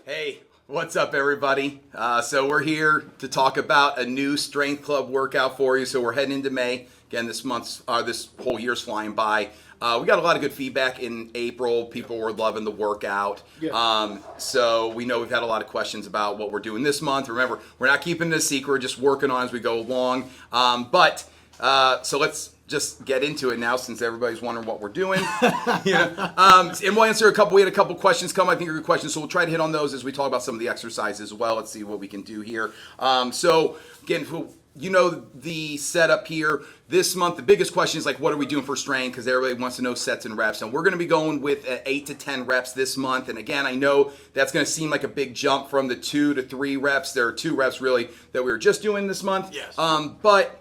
Hey, what's up, everybody? So we're here to talk about a new Strength Club workout for you. So we're heading into May. Again, this whole year's flying by. We got a lot of good feedback in April. People were loving the workout. Yeah. So we know we've had a lot of questions about what we're doing this month. Remember, we're not keeping it a secret. We're just working on it as we go along. So let's just get into it now, since everybody's wondering what we're doing. And we'll answer we had a couple questions come, I think are good questions, so we'll try to hit on those as we talk about some of the exercises as well. Let's see what we can do here. So again, you know the setup here. This month, the biggest question is what are we doing for strength? Because everybody wants to know sets and reps. And we're going to be going with 8 to 10 reps this month. And again, I know that's going to seem like a big jump from the 2 to 3 reps. There are 2 reps really that we were just doing this month. Yes. But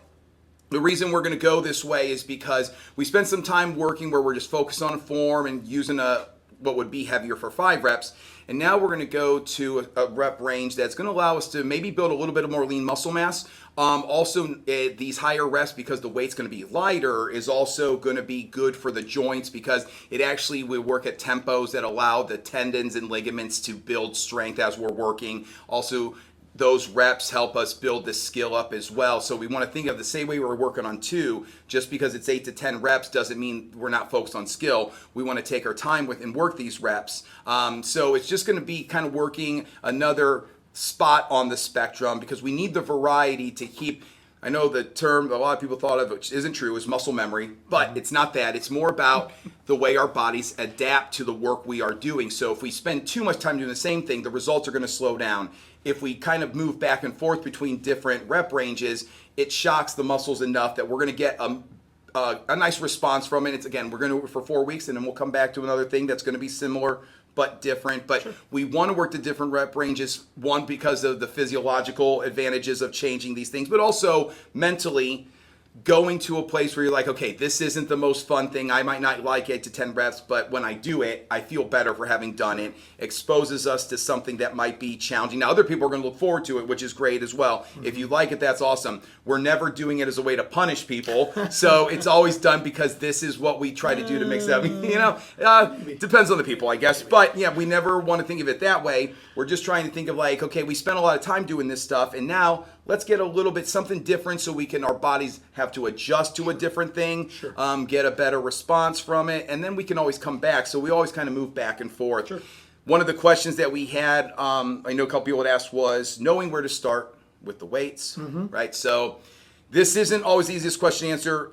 the reason we're going to go this way is because we spent some time working where we're just focused on form and using what would be heavier for 5 reps. And now we're going to go to a rep range that's going to allow us to maybe build a little bit of more lean muscle mass. These higher reps, because the weight's going to be lighter, is also going to be good for the joints, because it actually will work at tempos that allow the tendons and ligaments to build strength as we're working. Also, those reps help us build the skill up as well. So we want to think of the same way we're working on 2. Just because it's 8 to 10 reps doesn't mean we're not focused on skill. We want to take our time with and work these reps. So it's just going to be kind of working another spot on the spectrum, because we need the variety to keep. I know the term a lot of people thought of, which isn't true, is muscle memory, but it's not that. It's more about the way our bodies adapt to the work we are doing. So if we spend too much time doing the same thing, the results are going to slow down. If we kind of move back and forth between different rep ranges, it shocks the muscles enough that we're going to get a nice response from it. We're going to do it for 4 weeks, and then we'll come back to another thing that's going to be similar but different. But sure, we want to work the different rep ranges, one, because of the physiological advantages of changing these things, but also mentally going to a place where you're like, okay, this isn't the most fun thing. I might not like 8 to 10 reps, but when I do it, I feel better for having done it. Exposes us to something that might be challenging. Now, other people are going to look forward to it, which is great as well. Mm-hmm. If you like it, that's awesome. We're never doing it as a way to punish people. So it's always done because this is what we try to do to mix it up. Depends on the people, I guess. But yeah, we never want to think of it that way. We're just trying to think of okay, we spent a lot of time doing this stuff, and now let's get a little bit something different so our bodies have to adjust to a different thing, sure, get a better response from it, and then we can always come back. So we always kind of move back and forth. Sure. One of the questions that we had, I know a couple people had asked, was knowing where to start with the weights, right? So this isn't always the easiest question to answer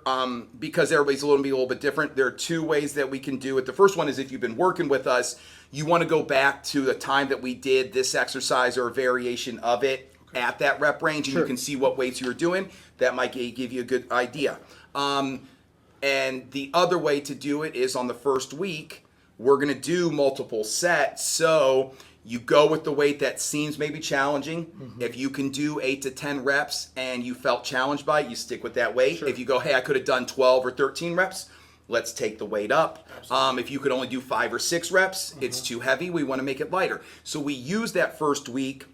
because everybody's a little bit different. There are 2 ways that we can do it. The first one is if you've been working with us, you want to go back to the time that we did this exercise or a variation of it at that rep range, and sure, you can see what weights you were doing. That might give you a good idea. And the other way to do it is on the first week, we're going to do multiple sets. So you go with the weight that seems maybe challenging. Mm-hmm. If you can do 8 to 10 reps and you felt challenged by it, you stick with that weight. Sure. If you go, hey, I could have done 12 or 13 reps, let's take the weight up. If you could only do 5 or 6 reps, it's too heavy, we want to make it lighter. So we use that first week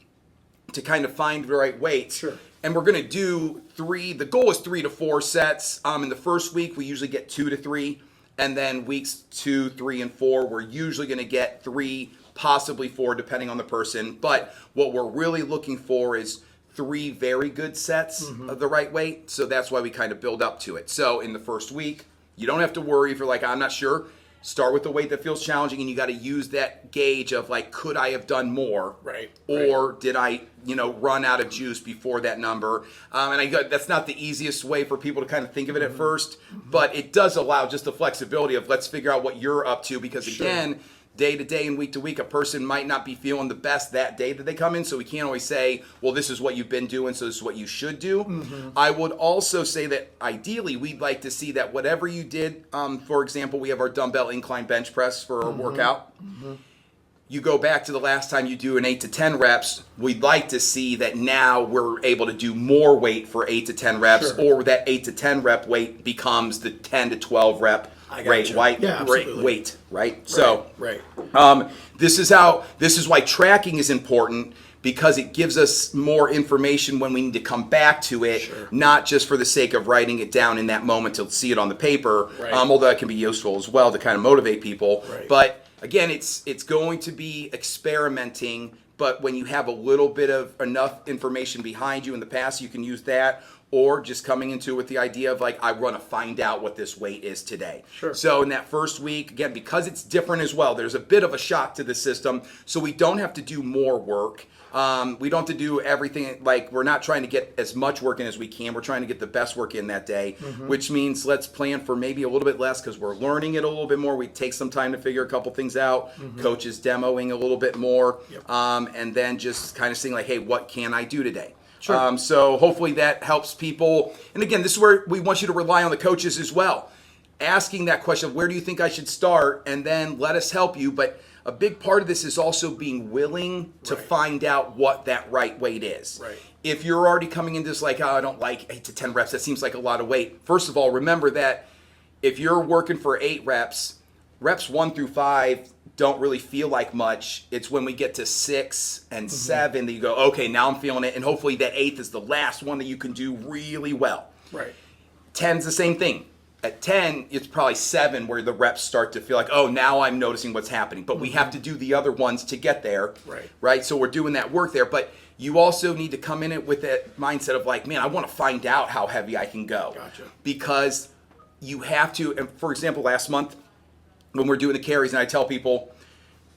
to kind of find the right weights. Sure. And we're going to do 3. The goal is 3 to 4 sets. In the first week, we usually get 2 to 3. And then weeks 2, 3, and 4, we're usually going to get 3, possibly 4, depending on the person. But what we're really looking for is 3 very good sets of the right weight. So that's why we kind of build up to it. So in the first week, you don't have to worry if you're like, I'm not sure. Start with the weight that feels challenging, and you got to use that gauge of could I have done more? Right. Or did I, run out of juice before that number? That's not the easiest way for people to kind of think of it at first, but it does allow just the flexibility of let's figure out what you're up to, because again, day to day and week to week, a person might not be feeling the best that day that they come in, so we can't always say, well, this is what you've been doing, so this is what you should do. Mm-hmm. I would also say that ideally, we'd like to see that whatever you did, for example, we have our dumbbell incline bench press for our workout. Mm-hmm. You go back to the last time you do an 8 to 10 reps, we'd like to see that now we're able to do more weight for 8 to 10 reps, sure, or that 8 to 10 rep weight becomes the 10 to 12 rep weight, right? Right. So, this is why tracking is important, because it gives us more information when we need to come back to it, sure, not just for the sake of writing it down in that moment to see it on the paper, right, although that can be useful as well to kind of motivate people. Right. But again, it's going to be experimenting but when you have a little bit of enough information behind you in the past, you can use that, or just coming into it with the idea of like, I want to find out what this weight is today. Sure. So in that first week, again, because it's different as well, there's a bit of a shock to the system, so we don't have to do more work. We don't have to do everything, like we're not trying to get as much work in as we can. We're trying to get the best work in that day, which means let's plan for maybe a little bit less because we're learning it a little bit more. We take some time to figure a couple things out. Coach is demoing a little bit more, and then just kind of saying like, hey, what can I do today? Sure. So hopefully that helps people. And again, this is where we want you to rely on the coaches as well. Asking that question of where do you think I should start, and then let us help you. But a big part of this is also being willing to find out what that right weight is. Right. If you're already coming into this like, oh, I don't like 8 to 10 reps, that seems like a lot of weight. First of all, remember that if you're working for 8 reps, reps 1 through 5 don't really feel like much. It's when we get to 6 and 7 that you go, okay, now I'm feeling it. And hopefully that 8th is the last one that you can do really well. Right. 10's the same thing. At 10, it's probably 7 where the reps start to feel like, oh, now I'm noticing what's happening. But we have to do the other ones to get there. Right. So we're doing that work there. But you also need to come in it with that mindset of like, man, I want to find out how heavy I can go. Gotcha. Because you have to, and for example, last month when we're doing the carries and I tell people,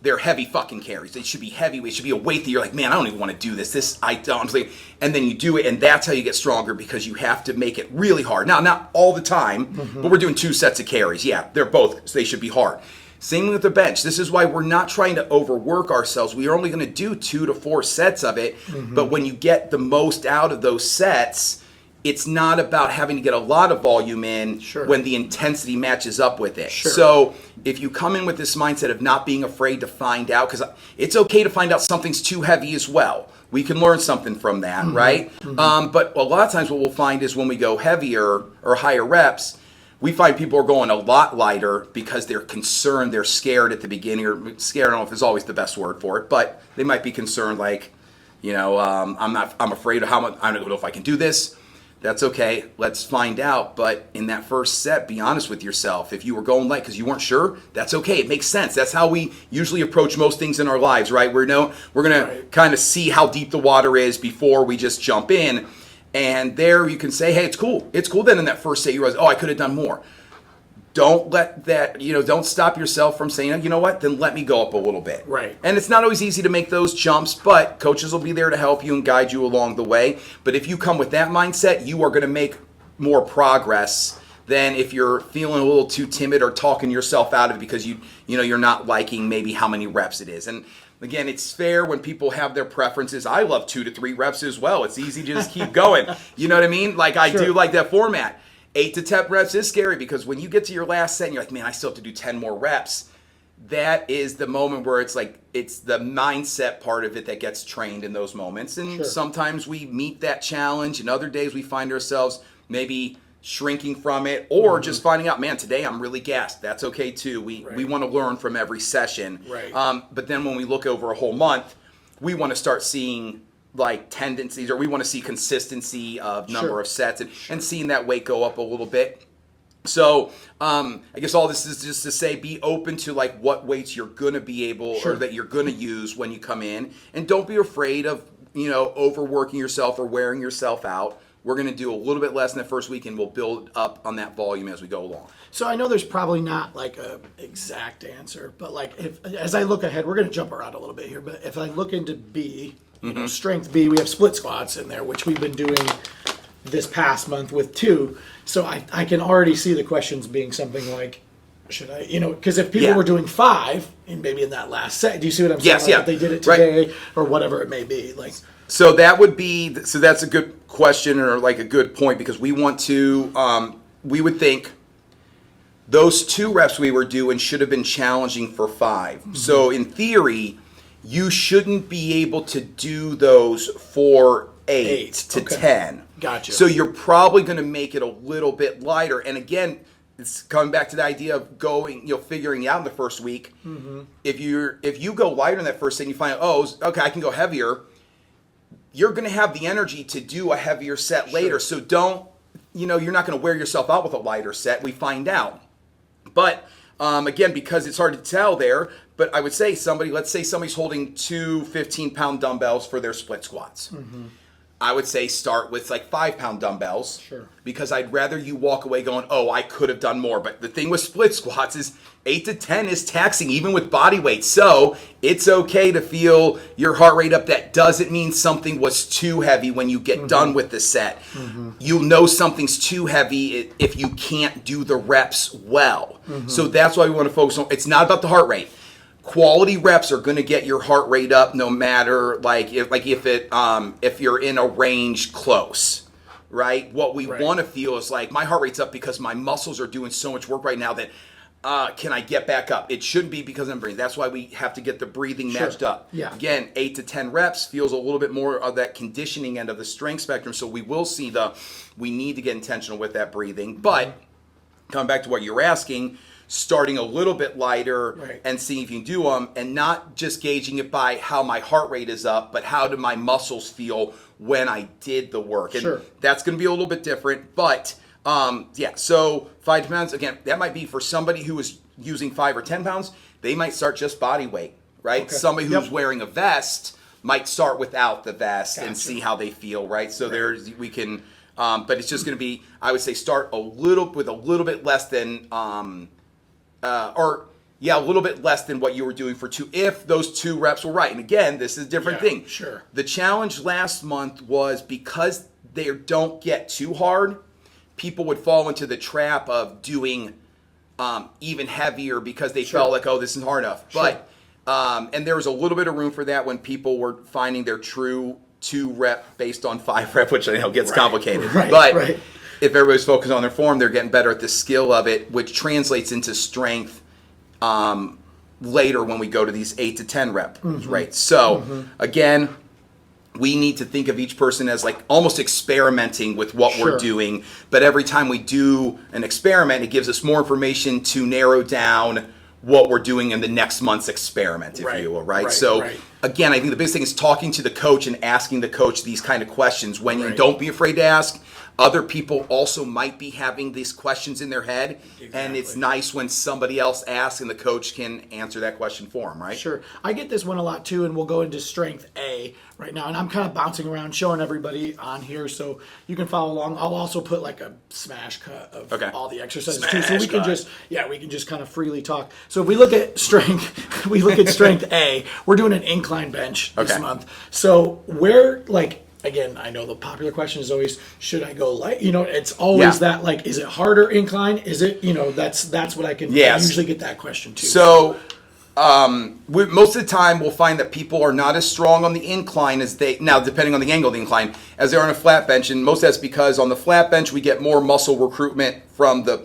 they're heavy fucking carries. They should be heavy. It should be a weight that you're like, man, I don't even want to do this. This, I don't. And then you do it, and that's how you get stronger because you have to make it really hard. Now, not all the time, but we're doing 2 sets of carries. Yeah, they're both, so they should be hard. Same with the bench. This is why we're not trying to overwork ourselves. We are only going to do 2 to 4 sets of it. But when you get the most out of those sets, it's not about having to get a lot of volume in when the intensity matches up with it. So if you come in with this mindset of not being afraid to find out, because it's okay to find out something's too heavy as well. We can learn something from that, right? But a lot of times what we'll find is when we go heavier or higher reps, we find people are going a lot lighter because they're concerned, they're scared at the beginning, or scared, I don't know if it's always the best word for it, but they might be concerned like, you know, I'm afraid of how much, I don't know if I can do this. That's okay. Let's find out. But in that first set, be honest with yourself. If you were going light because you weren't sure, that's okay. It makes sense. That's how we usually approach most things in our lives, right? We're going to kind of see how deep the water is before we just jump in. And there you can say, hey, it's cool. It's cool. Then in that first set, you realize, oh, I could have done more. Don't let that, don't stop yourself from saying, you know what, then let me go up a little bit. Right. And it's not always easy to make those jumps, but coaches will be there to help you and guide you along the way. But if you come with that mindset, you are going to make more progress than if you're feeling a little too timid or talking yourself out of it because you're not liking maybe how many reps it is. And again, it's fair when people have their preferences. I love 2 to 3 reps as well. It's easy to just keep going. You know what I mean? Like I do like that format. 8 to 10 reps is scary because when you get to your last set and you're like, man, I still have to do 10 more reps. That is the moment where it's like, it's the mindset part of it that gets trained in those moments. And sometimes we meet that challenge, and other days we find ourselves maybe shrinking from it or just finding out, man, today I'm really gassed. That's okay too. We want to learn from every session. But then when we look over a whole month, we want to start seeing like tendencies, or we want to see consistency of number of sets and seeing that weight go up a little bit. So I guess all this is just to say, be open to like what weights you're going to be able or that you're going to use when you come in. And don't be afraid of, overworking yourself or wearing yourself out. We're going to do a little bit less in the first week, and we'll build up on that volume as we go along. So I know there's probably not like a exact answer, but like as I look ahead, we're going to jump around a little bit here, but if I look into B, strength B, we have split squats in there, which we've been doing this past month with 2. So I can already see the questions being something like, should I, because if people were doing 5 and maybe in that last set, do you see what I'm saying? Yes, Like if they did it today or whatever it may be. Like, so that would be, so that's a good question or like a good point, because we want to, we would think those 2 reps we were doing should have been challenging for 5. So in theory, you shouldn't be able to do those for 8 to 10. Gotcha. So you're probably going to make it a little bit lighter. And again, it's coming back to the idea of going, figuring out in the first week. If you go lighter in that first set and you find, okay, I can go heavier, you're going to have the energy to do a heavier set later. So don't, you're not going to wear yourself out with a lighter set. We find out. But again, because it's hard to tell there, But I would say let's say somebody's holding two 15-pound dumbbells for their split squats. I would say start with like 5-pound dumbbells. Sure. Because I'd rather you walk away going, oh, I could have done more. But the thing with split squats is 8 to 10 is taxing, even with body weight. So it's okay to feel your heart rate up. That doesn't mean something was too heavy when you get done with the set. You'll know something's too heavy if you can't do the reps well. So that's why we want to focus on. It's not about the heart rate. Quality reps are going to get your heart rate up, no matter if you're in a range close, right? What we want to feel is like my heart rate's up because my muscles are doing so much work right now that can I get back up? It shouldn't be because I'm breathing. That's why we have to get the breathing matched up. Yeah. Again, 8 to 10 reps feels a little bit more of that conditioning end of the strength spectrum. So we will see we need to get intentional with that breathing. But coming back to what you're asking, starting a little bit lighter and seeing if you can do them, and not just gauging it by how my heart rate is up, but how do my muscles feel when I did the work. And that's going to be a little bit different. But so 5 pounds, again, that might be for somebody who is using 5 or 10 pounds, they might start just body weight, right? Somebody who's wearing a vest might start without the vest and see how they feel, right? So but it's just going to be, I would say, start with a little bit less than, a little bit less than what you were doing for 2, if those 2 reps were right. And again, this is a different thing. Sure. The challenge last month was because they don't get too hard, people would fall into the trap of doing even heavier because they felt like, oh, this isn't hard enough. But and there was a little bit of room for that when people were finding their true 2 rep based on 5 rep, which I know gets complicated. But if everybody's focused on their form, they're getting better at the skill of it, which translates into strength later when we go to these 8 to 10 rep, right? So again, we need to think of each person as like almost experimenting with what we're doing. But every time we do an experiment, it gives us more information to narrow down what we're doing in the next month's experiment, if you will, right? So again, I think the biggest thing is talking to the coach and asking the coach these kind of questions. When you don't be afraid to ask. Other people also might be having these questions in their head, and it's nice when somebody else asks and the coach can answer that question for them, right? Sure. I get this one a lot too, and we'll go into strength A right now. And I'm kind of bouncing around, showing everybody on here so you can follow along. I'll also put like a smash cut of all the exercises too, so we can just kind of freely talk. So if we look at strength, strength A. We're doing an incline bench this month. So again, I know the popular question is always, should I go light? It's always that, like, is it harder incline? Is it, that's what I can I usually get that question too. So most of the time we'll find that people are not as strong on the incline depending on the angle of the incline, as they are on a flat bench. And most of that's because on the flat bench, we get more muscle recruitment from the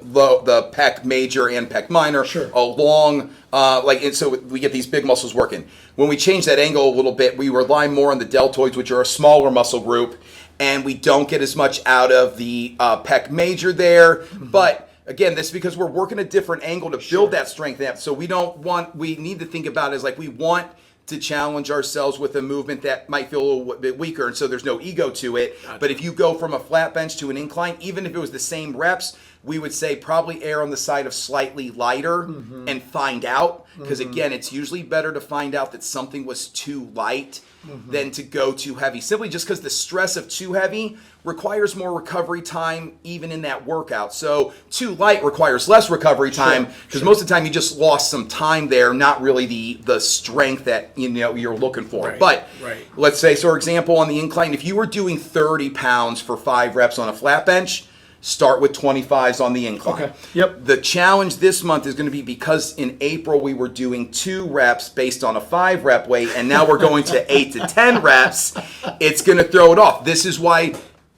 pec major and pec minor along, and so we get these big muscles working. When we change that angle a little bit, we rely more on the deltoids, which are a smaller muscle group, and we don't get as much out of the pec major there. But again, this is because we're working a different angle to build that strength up. So we need to think about it as like we want to challenge ourselves with a movement that might feel a little bit weaker, and so there's no ego to it. Gotcha. But if you go from a flat bench to an incline, even if it was the same reps, we would say probably err on the side of slightly lighter and find out. Because again, it's usually better to find out that something was too light than to go too heavy. Simply just because the stress of too heavy requires more recovery time even in that workout. So too light requires less recovery time because most of the time you just lost some time there, not really the strength that you're looking for. But let's say, so for example, on the incline, if you were doing 30 pounds for 5 reps on a flat bench, start with 25s on the incline. Okay. Yep. The challenge this month is going to be, because in April we were doing 2 reps based on a 5 rep weight, and now we're going to 8 to 10 reps. It's going to throw it off. This is why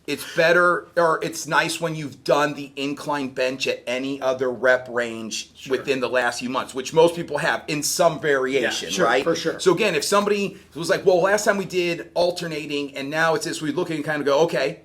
it's better, or it's nice when you've done the incline bench at any other rep range within the last few months, which most people have in some variation, right? For sure. So again, if somebody was like, well, last time we did alternating and now it's this, we look and kind of go, okay,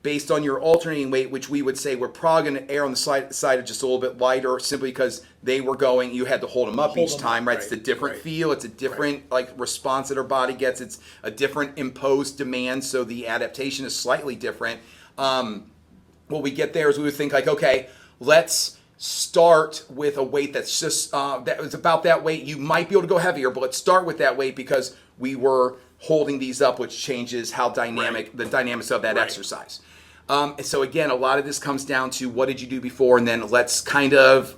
based on your alternating weight, which we would say we're probably going to err on the side of just a little bit lighter, simply because they were going, you had to hold them up each time, right? It's a different feel. It's a different response that our body gets. It's a different imposed demand, so the adaptation is slightly different. What we get there is we would think like, okay, let's start with a weight that's just that was about that weight. You might be able to go heavier, but let's start with that weight because we were holding these up, which changes how dynamic the dynamics of that exercise. And so again, a lot of this comes down to what did you do before, and then let's kind of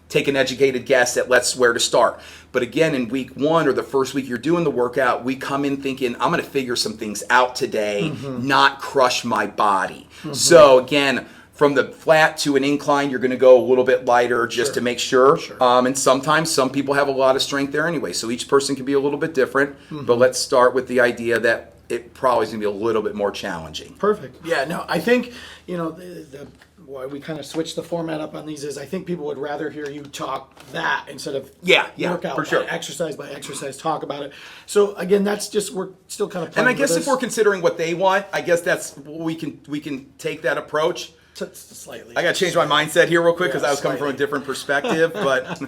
take an educated guess at where to start. But again, in week 1 or the first week you're doing the workout, we come in thinking, I'm going to figure some things out today, not crush my body. So again, from the flat to an incline, you're going to go a little bit lighter just to make sure. And sometimes some people have a lot of strength there anyway. So each person can be a little bit different. But let's start with the idea that it probably is going to be a little bit more challenging. Perfect. Yeah, no, I think, the why we kind of switched the format up on these is I think people would rather hear you talk that instead of workout for sure. by exercise, talk about it. So again, that's just, we're still kind of playing. And I guess if we're considering what they want, I guess that's we can take that approach. Slightly. I got to change my mindset here real quick because I was coming slightly. from a different perspective, but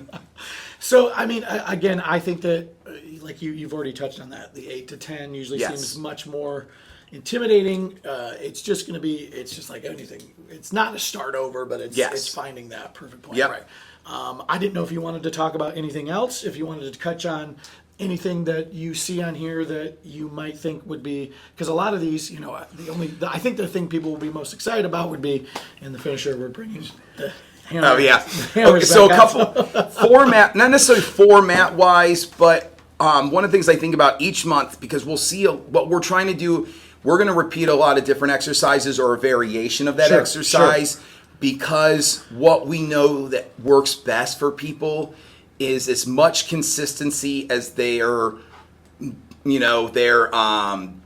So, I mean, again, I think that, like you've already touched on that, the 8 to 10 usually seems much more intimidating. It's just going to be, it's just like anything. It's not a start over, but it's finding that perfect point. Yep. Right. I didn't know if you wanted to talk about anything else, if you wanted to touch on anything that you see on here that you might think would be, because a lot of these, I think the thing people will be most excited about would be, in the finisher, we're bringing the hammer. Oh yeah. Okay, so a couple format, not necessarily format wise, but one of the things I think about each month, because we'll see what we're trying to do. We're going to repeat a lot of different exercises or a variation of that exercise because what we know that works best for people is as much consistency as their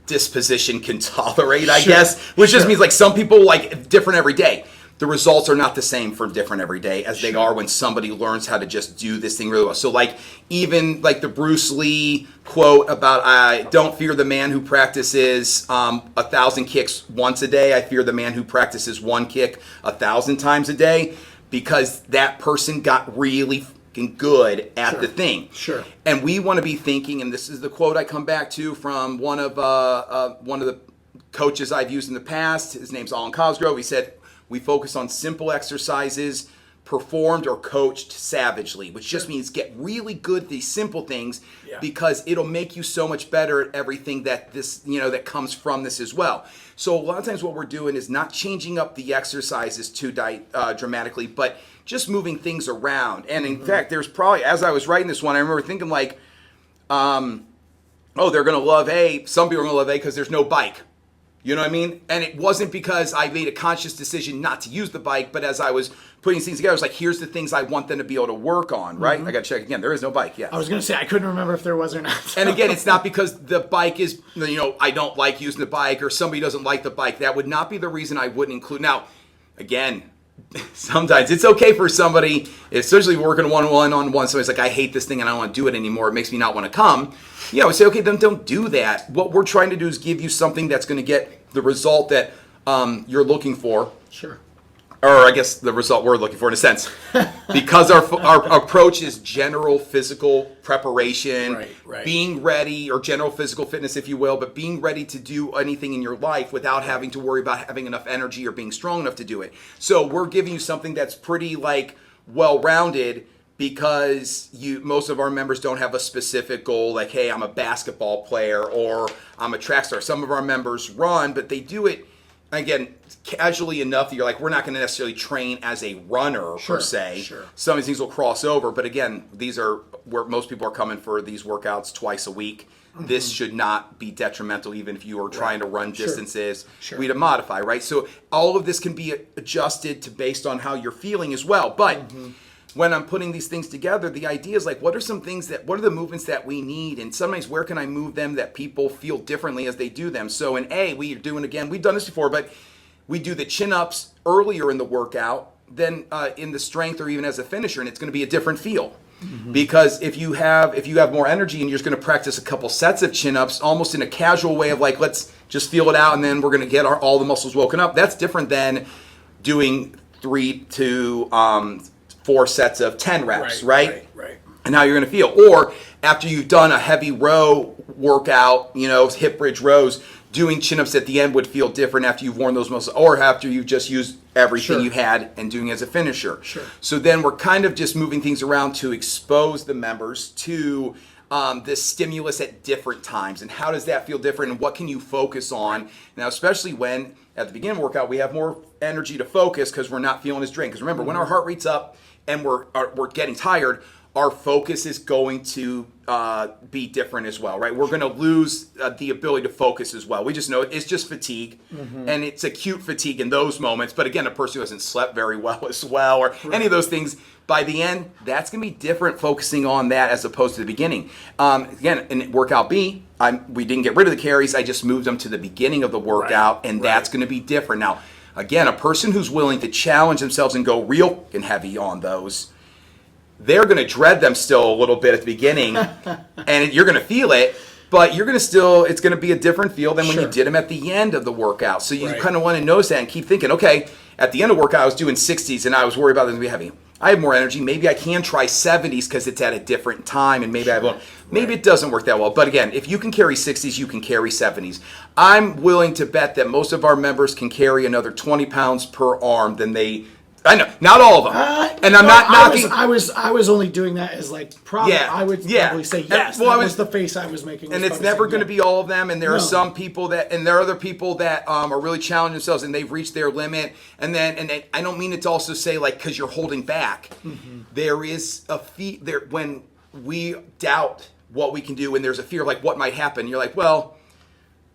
disposition can tolerate, I guess, which just means like some people like different every day. The results are not the same for different every day as they are when somebody learns how to just do this thing really well. So like even like the Bruce Lee quote about I don't fear the man who practices 1,000 kicks once a day. I fear the man who practices one kick 1,000 times a day, because that person got really fucking good at the thing. And we want to be thinking, and this is the quote I come back to from one of the coaches I've used in the past. His name's Alan Cosgrove. He said, we focus on simple exercises performed or coached savagely, which just means get really good at these simple things because it'll make you so much better at everything that that comes from this as well. So a lot of times what we're doing is not changing up the exercises too dramatically, but just moving things around. And in fact, there's probably, as I was writing this one, I remember thinking like, they're going to love A. Some people are going to love A because there's no bike. You know what I mean? And it wasn't because I made a conscious decision not to use the bike, but as I was putting these things together, I was like, here's the things I want them to be able to work on, right? I got to check again. There is no bike, yes. I was going to say, I couldn't remember if there was or not. And again, it's not because the bike is, I don't like using the bike or somebody doesn't like the bike. That would not be the reason I wouldn't include. Now, again, sometimes it's okay for somebody, especially working one-on-one, somebody's like, I hate this thing and I don't want to do it anymore. It makes me not want to come. We say, okay, then don't do that. What we're trying to do is give you something that's going to get the result that you're looking for. Or I guess the result we're looking for in a sense. Because our approach is general physical preparation, being ready, or general physical fitness, if you will, but being ready to do anything in your life without having to worry about having enough energy or being strong enough to do it. So we're giving you something that's pretty well-rounded, because most of our members don't have a specific goal like, hey, I'm a basketball player or I'm a track star. Some of our members run, but they do it, again, casually enough that you're like, we're not going to necessarily train as a runner per se. Some of these things will cross over, but again, these are where most people are coming for these workouts twice a week. This should not be detrimental even if you are trying to run distances. We to modify, right? So all of this can be adjusted based on how you're feeling as well. But when I'm putting these things together, the idea is like, what are the movements that we need? And sometimes where can I move them that people feel differently as they do them? So in A, we've done this before, but we do the chin-ups earlier in the workout than in the strength or even as a finisher, and it's going to be a different feel. Because if you have more energy and you're just going to practice a couple sets of chin-ups almost in a casual way of like, let's just feel it out and then we're going to get all the muscles woken up, that's different than doing 3 to 4 sets of 10 reps, right? And how you're going to feel. Or after you've done a heavy row workout, hip bridge rows, doing chin-ups at the end would feel different after you've worn those muscles, or after you've just used everything you had and doing it as a finisher. Sure. So then we're kind of just moving things around to expose the members to this stimulus at different times. And how does that feel different? And what can you focus on? Now, especially when at the beginning of workout, we have more energy to focus because we're not feeling as drained. Because remember, when our heart rate's up and we're getting tired, our focus is going to be different as well, right? We're going to lose the ability to focus as well. We just know it's just fatigue, and it's acute fatigue in those moments. But again, a person who hasn't slept very well as well, or any of those things, by the end, that's going to be different focusing on that as opposed to the beginning. Again, in workout B, we didn't get rid of the carries. I just moved them to the beginning of the workout, and that's going to be different. Now, again, a person who's willing to challenge themselves and go real and heavy on those, they're going to dread them still a little bit at the beginning, and you're going to feel it, but you're going to still, it's going to be a different feel than when you did them at the end of the workout. So you kind of want to notice that and keep thinking, okay, at the end of workout, I was doing 60s, and I was worried about them to be heavy. I have more energy. Maybe I can try 70s because it's at a different time, and maybe I won't. Maybe it doesn't work that well. But again, if you can carry 60s, you can carry 70s. I'm willing to bet that most of our members can carry another 20 pounds per arm than they. I know, not all of them, and I'm not knocking. I was only doing that as like probably. I would probably say yes. Well, that was the face I was making. And it's never going to be all of them. And there are some people that, and there are other people that are really challenging themselves, and they've reached their limit. And then I don't mean it to also say like because you're holding back. There is a fear there when we doubt what we can do, and there's a fear of like what might happen. You're like, well,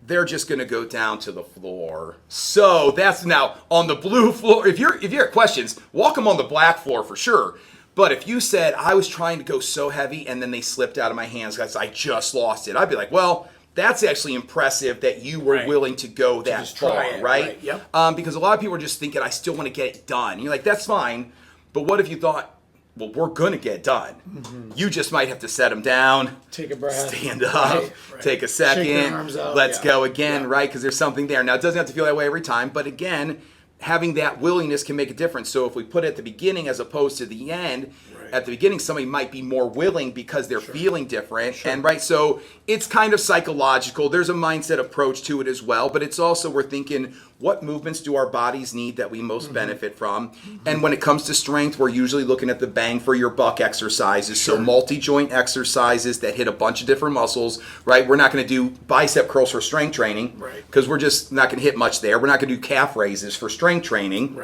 they're just going to go down to the floor. So that's now on the blue floor. If you have questions, walk them on the black floor for sure. But if you said, I was trying to go so heavy and then they slipped out of my hands because I just lost it, I'd be like, well, that's actually impressive that you were willing to go that far, right? Yep. Because a lot of people are just thinking, I still want to get it done. And you're like, that's fine. But what if you thought, well, we're going to get done. You just might have to set them down. Take a breath. Stand up. Take a second. Shake their arms out. Let's go again, right? Because there's something there. Now, it doesn't have to feel that way every time. But again, having that willingness can make a difference. So if we put it at the beginning as opposed to the end, at the beginning, somebody might be more willing because they're feeling different. And so it's kind of psychological. There's a mindset approach to it as well. But it's also, we're thinking, what movements do our bodies need that we most benefit from? And when it comes to strength, we're usually looking at the bang for your buck exercises. So multi-joint exercises that hit a bunch of different muscles, right? We're not going to do bicep curls for strength training because we're just not going to hit much there. We're not going to do calf raises for strength training.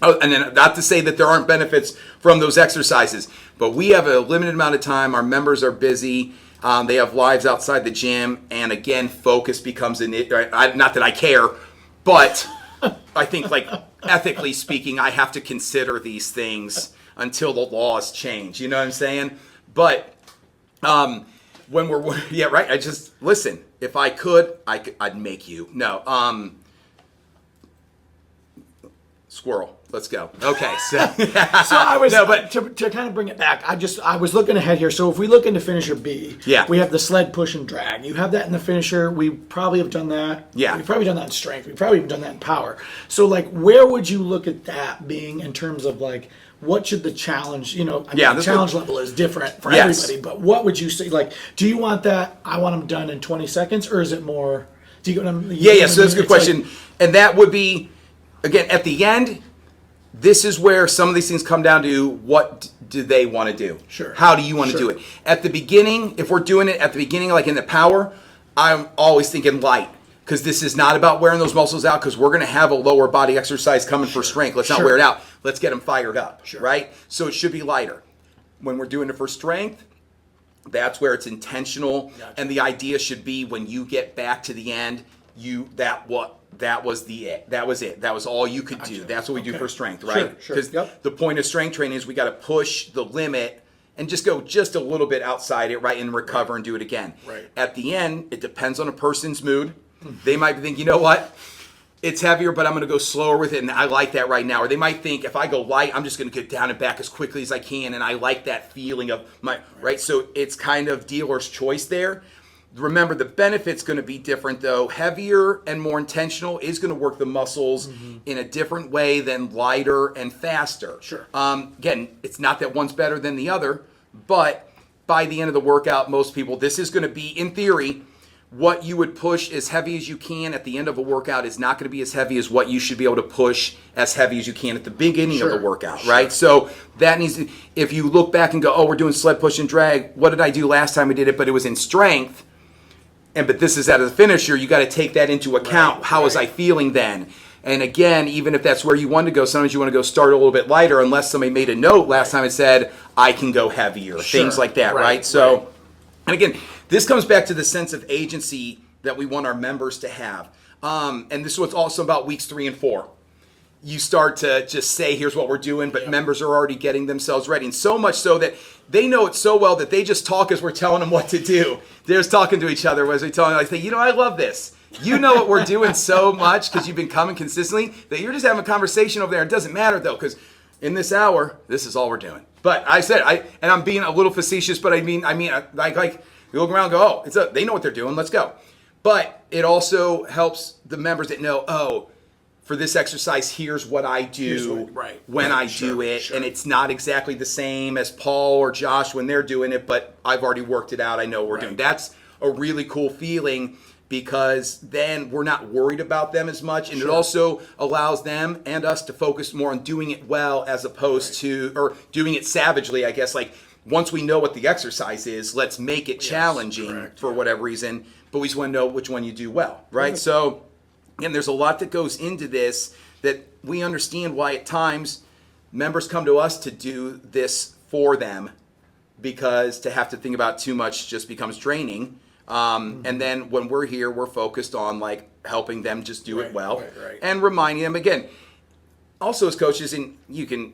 Oh, and then not to say that there aren't benefits from those exercises, but we have a limited amount of time. Our members are busy. They have lives outside the gym. And again, focus becomes not that I care, but I think like ethically speaking, I have to consider these things until the laws change. You know what I'm saying? But when we're, I just, listen, if I could, I'd make you. No, squirrel. Let's go. Okay, so I was to kind of bring it back. I was looking ahead here. So if we look into finisher B, we have the sled push and drag. You have that in the finisher. We probably have done that. Yeah, we've probably done that in strength. We've probably done that in power. So like, where would you look at that being in terms of like what should the challenge? The challenge level is different for everybody. But what would you say? Like, do you want that? I want them done in 20 seconds, or is it more? Do you get what I'm? So that's a good question, and that would be again at the end. This is where some of these things come down to what do they want to do? Sure. How do you want to do it? At the beginning, if we're doing it at the beginning, like in the power, I'm always thinking light because this is not about wearing those muscles out because we're going to have a lower body exercise coming for strength. Let's not wear it out. Let's get them fired up, right? So it should be lighter. When we're doing it for strength, that's where it's intentional. And the idea should be when you get back to the end, that was it. That was all you could do. That's what we do for strength, right? Because the point of strength training is we got to push the limit and just go just a little bit outside it, right, and recover and do it again. At the end, it depends on a person's mood. They might be thinking, you know what? It's heavier, but I'm going to go slower with it, and I like that right now. Or they might think, if I go light, I'm just going to get down and back as quickly as I can, and I like that feeling of right? So it's kind of dealer's choice there. Remember, the benefit's going to be different, though. Heavier and more intentional is going to work the muscles in a different way than lighter and faster. Again, it's not that one's better than the other, but by the end of the workout, most people, this is going to be, in theory, what you would push as heavy as you can at the end of a workout is not going to be as heavy as what you should be able to push as heavy as you can at the beginning of the workout, right? So that needs to, if you look back and go, oh, we're doing sled push and drag, what did I do last time I did it? But it was in strength, but this is at a finisher, you got to take that into account. How was I feeling then? And again, even if that's where you want to go, sometimes you want to go start a little bit lighter unless somebody made a note last time it said, I can go heavier, things like that, right? So, and again, this comes back to the sense of agency that we want our members to have. And this is what's awesome about weeks 3 and 4. You start to just say, here's what we're doing, but members are already getting themselves ready. And so much so that they know it so well that they just talk as we're telling them what to do. They're just talking to each other as we tell them, like, you know, I love this. You know what we're doing so much because you've been coming consistently that you're just having a conversation over there. It doesn't matter, though, because in this hour, this is all we're doing. But I said, and I'm being a little facetious, but I mean, like you look around and go, oh, they know what they're doing. Let's go. But it also helps the members that know, oh, for this exercise, here's what I do when I do it. And it's not exactly the same as Paul or Josh when they're doing it, but I've already worked it out. I know what we're doing. That's a really cool feeling because then we're not worried about them as much. And it also allows them and us to focus more on doing it well as opposed to, or doing it savagely, I guess. Like, once we know what the exercise is, let's make it challenging for whatever reason. But we just want to know which one you do well, right? So, again, there's a lot that goes into this that we understand why at times members come to us to do this for them because to have to think about too much just becomes draining. And then when we're here, we're focused on like helping them just do it well and reminding them again. Also, as coaches, and you can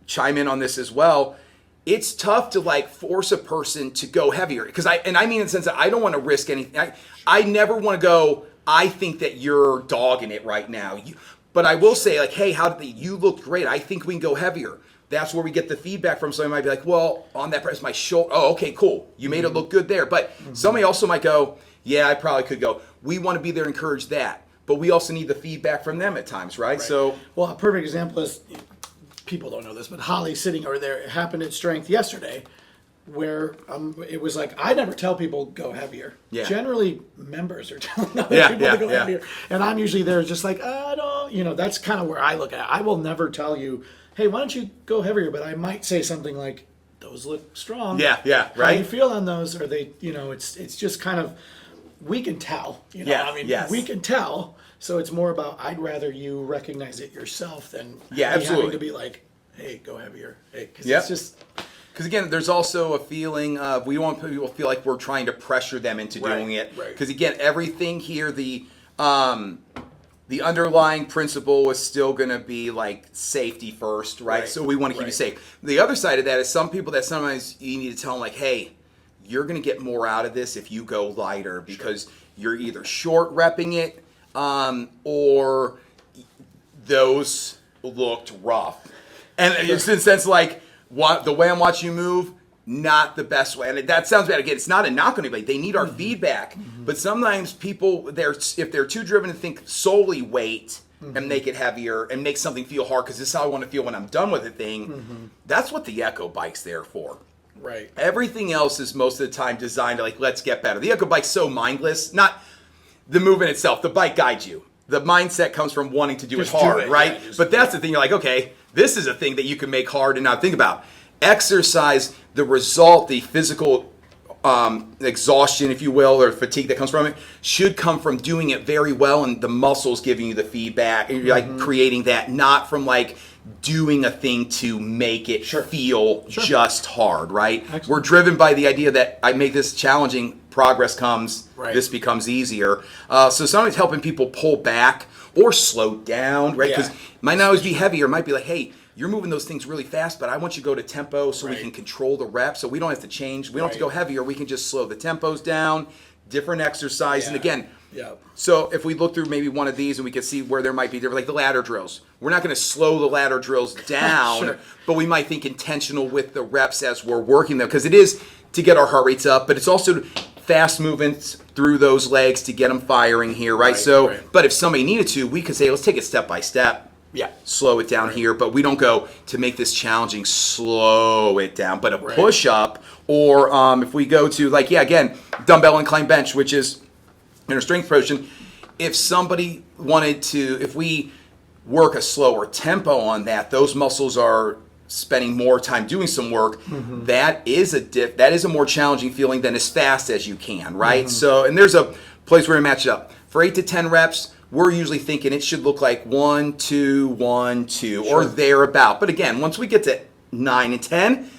chime in on this as well, it's tough to like force a person to go heavier because I mean in the sense that I don't want to risk anything. I never want to go, I think that you're dogging it right now. But I will say like, hey, you looked great. I think we can go heavier. That's where we get the feedback from. Somebody might be like, well, on that press, my shoulder. Oh, okay, cool. You made it look good there. But somebody also might go, yeah, I probably could go. We want to be there and encourage that. But we also need the feedback from them at times, right? So, well, a perfect example is, people don't know this, but Holly sitting over there, it happened at Strength yesterday, where it was like, I never tell people go heavier. Generally, members are telling other people to go heavier. And I'm usually there just like, I don't, that's kind of where I look at it. I will never tell you, hey, why don't you go heavier? But I might say something like, those look strong. Right. How do you feel on those? Are they, it's just kind of, we can tell, we can tell. So it's more about, I'd rather you recognize it yourself than having to be like, hey, go heavier. Because it's just... Because again, there's also a feeling of, we don't want people to feel like we're trying to pressure them into doing it. Because again, everything here, the underlying principle is still going to be like safety first, right? So we want to keep you safe. The other side of that is some people that sometimes you need to tell them like, hey, you're going to get more out of this if you go lighter because you're either short repping it or those looked rough. And it's in the sense like, the way I'm watching you move, not the best way. And that sounds bad. Again, it's not a knock on anybody. They need our feedback. But sometimes people, if they're too driven to think solely weight and make it heavier and make something feel hard because this is how I want to feel when I'm done with the thing, that's what the Echo Bike's there for. Everything else is most of the time designed to like, let's get better. The Echo Bike's so mindless. Not the movement itself. The bike guides you. The mindset comes from wanting to do it hard, right? But that's the thing. You're like, okay, this is a thing that you can make hard and not think about. Exercise, the result, the physical exhaustion, if you will, or fatigue that comes from it, should come from doing it very well and the muscles giving you the feedback and you're like creating that, not from like doing a thing to make it feel just hard, right? Excellent. We're driven by the idea that I make this challenging, progress comes, this becomes easier. So sometimes helping people pull back or slow down, right? Because it might not always be heavier. It might be like, hey, you're moving those things really fast, but I want you to go to tempo so we can control the reps. So we don't have to change. We don't have to go heavier. We can just slow the tempos down, different exercise. And again, so if we look through maybe one of these and we can see where there might be different, like the ladder drills. We're not going to slow the ladder drills down, but we might think intentional with the reps as we're working them because it is to get our heart rates up, but it's also fast movements through those legs to get them firing here, right? But if somebody needed to, we could say, let's take it step by step. Slow it down here, but we don't go to make this challenging, slow it down. But a push-up Or if we go to again, dumbbell incline bench, which is in a strength position. If somebody wanted to, if we work a slower tempo on that, those muscles are spending more time doing some work. That is a more challenging feeling than as fast as you can, right? So, and there's a place where we match it up. For 8 to 10 reps, we're usually thinking it should look like 1, 2, 1, 2, or thereabout. But again, once we get to 9 and 10,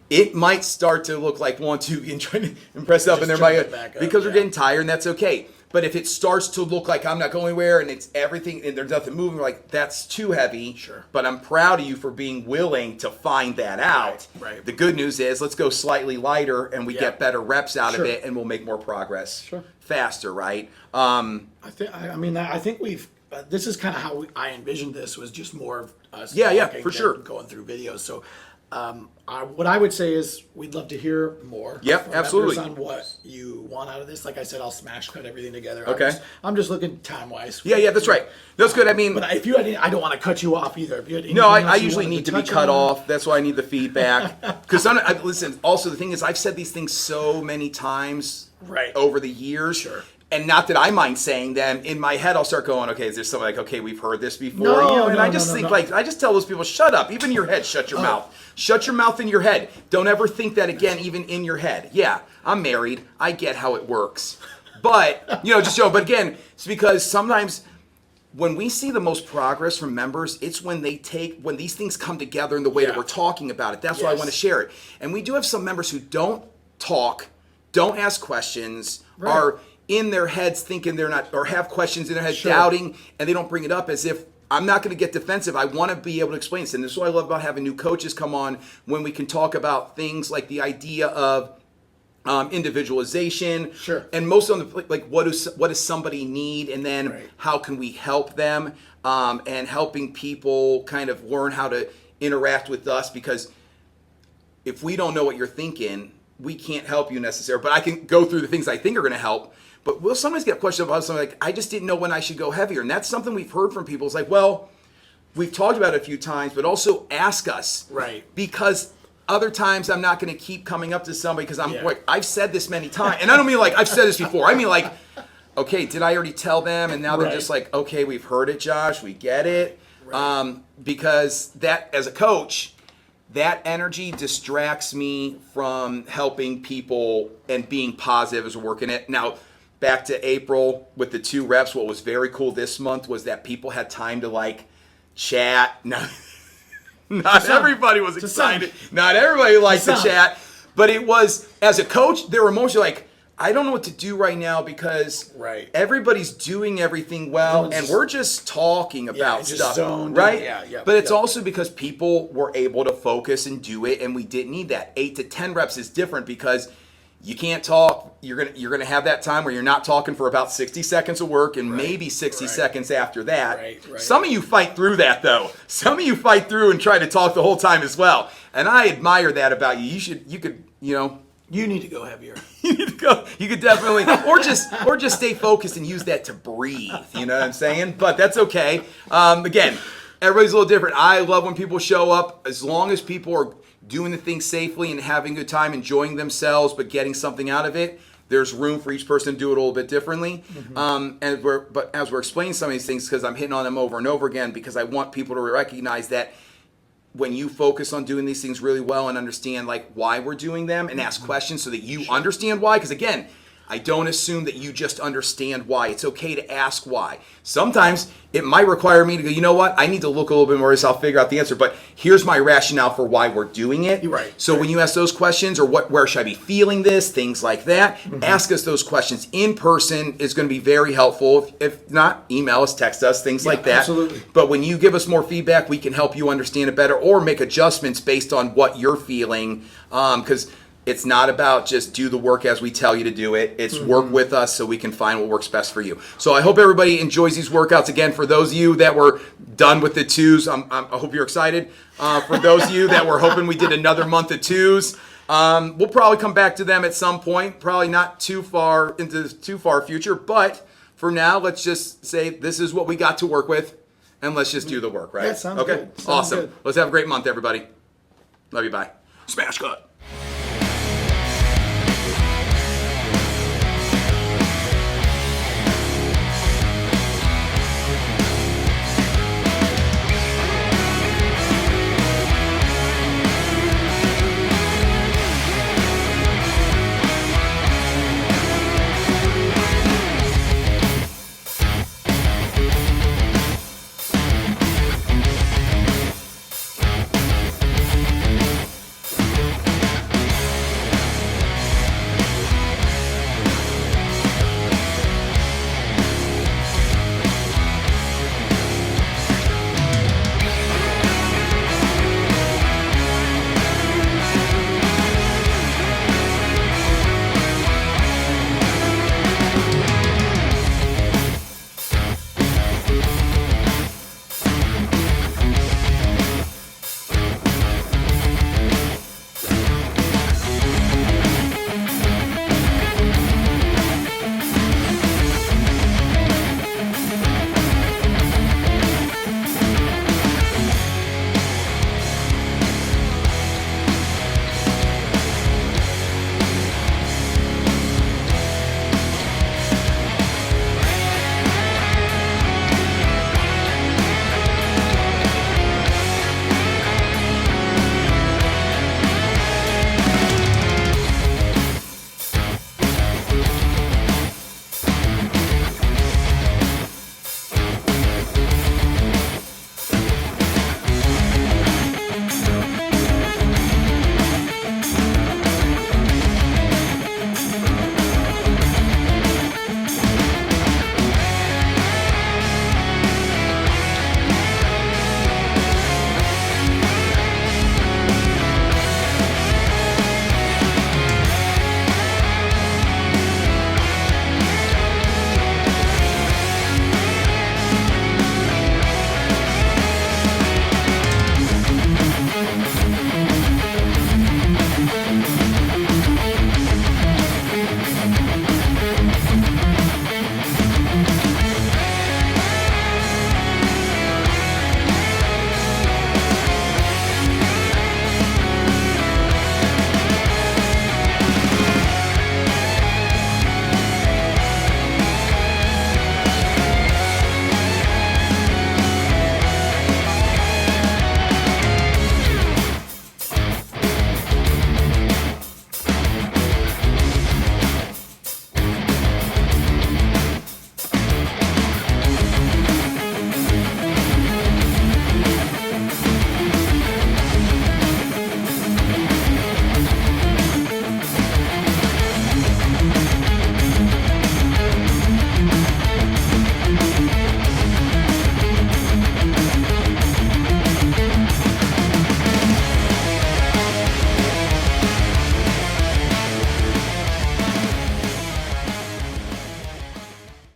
it might start to look like 1, 2, and trying to impress up, and there might because we're getting tired, and that's okay. But if it starts to look like I'm not going anywhere and it's everything and there's nothing moving, like that's too heavy. Sure. But I'm proud of you for being willing to find that out. Right. The good news is let's go slightly lighter and we get better reps out of it, and we'll make more progress faster, right? I think we've. This is kind of how I envisioned this, was just more of us. For sure. Going through videos. So, what I would say is we'd love to hear more. Yep, from absolutely. members on what you want out of this. Like I said, I'll smash cut everything together. Okay. I'm just looking time wise. Yeah, that's right. That's good. I mean, but if you had, I don't want to cut you off either. If you had no, I anything else you usually wanted need to be touch cut on. off. That's why I need the feedback. Because listen. Also, the thing is, I've said these things so many times over the years. Sure. And not that I mind saying them. In my head, I'll start going, okay, is there something like, okay, we've heard this before? I just tell those people, shut up. Even in your head, shut your mouth. Shut your mouth in your head. Don't ever think that again, even in your head. Yeah, I'm married. I get how it works. But, but again, it's because sometimes when we see the most progress from members, it's when when these things come together in the way that we're talking about it. That's why I want to share it. And we do have some members who don't talk, don't ask questions, are in their heads thinking they're not, or have questions in their head, doubting, and they don't bring it up as if I'm not going to get defensive. I want to be able to explain this. And this is what I love about having new coaches come on, when we can talk about things like the idea of individualization. And most of them, like what does somebody need, and then how can we help them, and helping people kind of learn how to interact with us, because if we don't know what you're thinking, we can't help you necessarily. But I can go through the things I think are going to help. But we'll sometimes get questions about something like, I just didn't know when I should go heavier. And that's something we've heard from people. It's like, well, we've talked about it a few times, but also ask us. Because other times I'm not going to keep coming up to somebody because I'm like, I've said this many times. And I don't mean like I've said this before. I mean like, okay, did I already tell them? And now they're just like, okay, we've heard it, Josh. We get it. Because that, as a coach, that energy distracts me from helping people and being positive as we're working it. Now, back to April with the 2 reps, what was very cool this month was that people had time to chat. Not everybody was excited. Not everybody liked to chat. But it was, as a coach, they were mostly like, I don't know what to do right now because everybody's doing everything well, and we're just talking about stuff, right? But it's also because people were able to focus and do it, and we didn't need that. 8 to 10 reps is different because you can't talk. You're gonna have that time where you're not talking for about 60 seconds of work, and maybe 60 seconds after that. Some of you fight through that though. Some of you fight through and try to talk the whole time as well, and I admire that about you. You need to go heavier. You need to go. You could definitely, or just stay focused and use that to breathe. You know what I'm saying? But that's okay. Again, everybody's a little different. I love when people show up, as long as people are doing the thing safely and having a good time, enjoying themselves, but getting something out of it. There's room for each person to do it a little bit differently. But as we're explaining some of these things, because I'm hitting on them over and over again, because I want people to recognize that when you focus on doing these things really well and understand why we're doing them and ask questions so that you understand why. Because again, I don't assume that you just understand why. It's okay to ask why. Sometimes it might require me to go, you know what? I need to look a little bit more so I'll figure out the answer. But here's my rationale for why we're doing it. So when you ask those questions, or where should I be feeling this, things like that, ask us those questions. In person is going to be very helpful. If not, email us, text us, things like that. Absolutely. But when you give us more feedback, we can help you understand it better or make adjustments based on what you're feeling. Because it's not about just do the work as we tell you to do it. It's work with us so we can find what works best for you. So I hope everybody enjoys these workouts. Again, for those of you that were done with the 2s, I hope you're excited. For those of you that were hoping we did another month of 2s, we'll probably come back to them at some point. Probably not too far into the too far future. But for now, let's just say this is what we got to work with. And let's just do the work, right? Yeah, sounds good. Awesome. Good. Let's have a great month, everybody. Love you. Bye. Smash cut.